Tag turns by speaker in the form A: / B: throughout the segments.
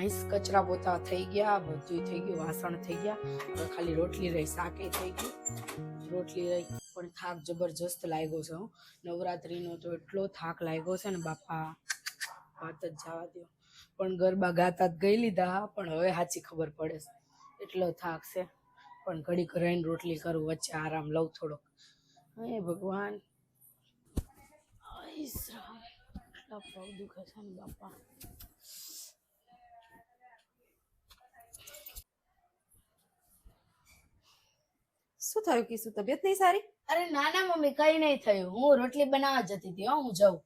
A: Nice કચરા પોતા થઈ ગયા, બધું થઈ ગયું, વાસણ થઈ ગયા, હવે ખાલી રોટલી રહી, શાકે થઈ ગયું, રોટલી રહી. પણ થાક જબરજસ્ત લાગ્યો છે. નવરાત્રીનો તો એટલો થાક લાગ્યો છે ને બાપા, વાત જ જવા દો. પણ ગરબા ગાતા જ ગઈ લીધા, પણ હવે સાચી ખબર પડે છે એટલો થાક છે. પણ ઘડીક રહીને રોટલી કરું, વચ્ચે આરામ લઉં થોડોક. હે ભગવાન, એટલા પગ દુખે છે ને બાપા.
B: શું થયું કીશું? તબિયત નહીં સારી?
A: અરે ના ના મમ્મી, કઈ નહીં થયું. હું રોટલી બનાવવા જતી હતી. હું જાઉં.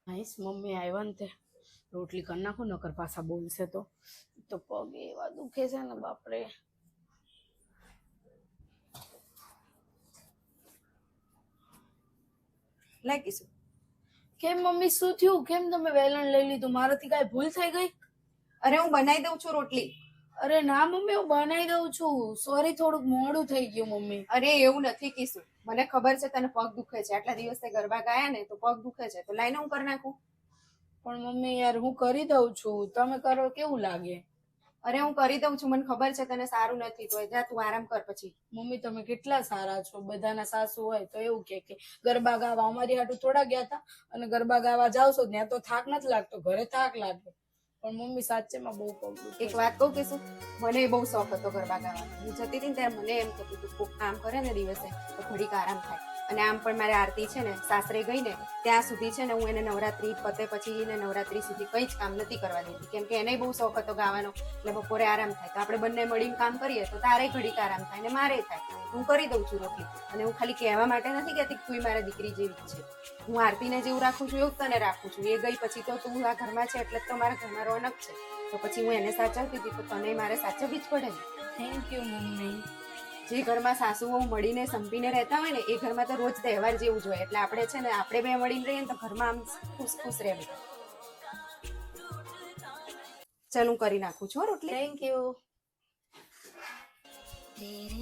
A: નાઈસ, મમ્મી આવ્યા ને તે રોટલી કરી નાખું, નકર પાછા બોલશે તો પગ એવા દુખે છે ને બાપરે.
B: લાય કીશું.
A: કેમ મમ્મી, શું થયું? કેમ તમે વેલણ લઈ લીધું? મારાથી કઈ ભૂલ થઈ ગઈ?
B: અરે હું બનાવી દઉં છું રોટલી.
A: અરે ના મમ્મી, હું બનાવી દઉં છું. સોરી, થોડુંક મોડું થઈ ગયું મમ્મી.
B: અરે એવું નથી કીશું, મને ખબર છે તને પગ દુખે છે, આટલા દિવસ તે ગરબા ગાયા ને તો પગ દુખે છે, તો લાઈને હું કરી નાખું.
A: પણ મમ્મી યાર, હું કરી દઉં છું, તમે કરો કેવું લાગે?
B: અરે હું કરી દઉં છું, મને ખબર છે તને સારું નથી, તો જા તું આરામ કર પછી.
A: મમ્મી તમે કેટલા સારા છો. બધાના સાસુ હોય તો એવું કે ગરબા ગાવા અમારી હાટુ થોડા ગયા હતા, અને ગરબા ગાવા જાવ છો ત્યાં તો થાક નથી લાગતો, ઘરે થાક લાગે. પણ મમ્મી સાચેમાં બહુ પગ દુખે
B: એક
A: છે.
B: વાત કહું કીશું, મને બહુ શોખ હતો ગરબા ગાવાનો. હું જતી હતી ને ત્યારે મને એમ થતું હતું કોક કામ કરે ને દિવસે તો ઘડીક આરામ થાય. અને આમ પણ મારે આરતી છે ને સાસરે ગઈ ને ત્યાં સુધી છે ને હું એને નવરાત્રી પતે પછી ને નવરાત્રી સુધી કઈ જ કામ નથી કરવા દેતી, કેમ કે એને બહુ શોખ હતો ગાવાનો. એટલે બપોરે આરામ થાય તો આપણે બંને મળીને કામ કરીએ તો તારે ઘડીક આરામ થાય ને મારે થાય. હું કરી દઉં છું રોટલી, અને હું ખાલી કહેવા માટે નથી કહેતી કે તું મારા દીકરી જેવી છે. હું આરતીને જેવું રાખું છું એવું તને રાખું છું. એ ગઈ પછી તો તું આ ઘરમાં છે એટલે તો મારા ઘરમાં રોનક છે, તો પછી હું એને સાચવતી હતી તો તને મારે સાચવવી જ પડે ને.
A: Thank you mummy.
B: જે ઘરમાં સાસુઓ મળીને સંપીને રહેતા હોય ને એ ઘરમાં તો રોજ તહેવાર જેવું જ હોય. એટલે આપણે છે ને આપણે બે મળીને રહીએ ને તો ઘરમાં આમ ખુશ ખુશ રહે બધા. ચાલ હું કરી નાખું છું હો રોટલી.
A: Thank you.
C: तेरे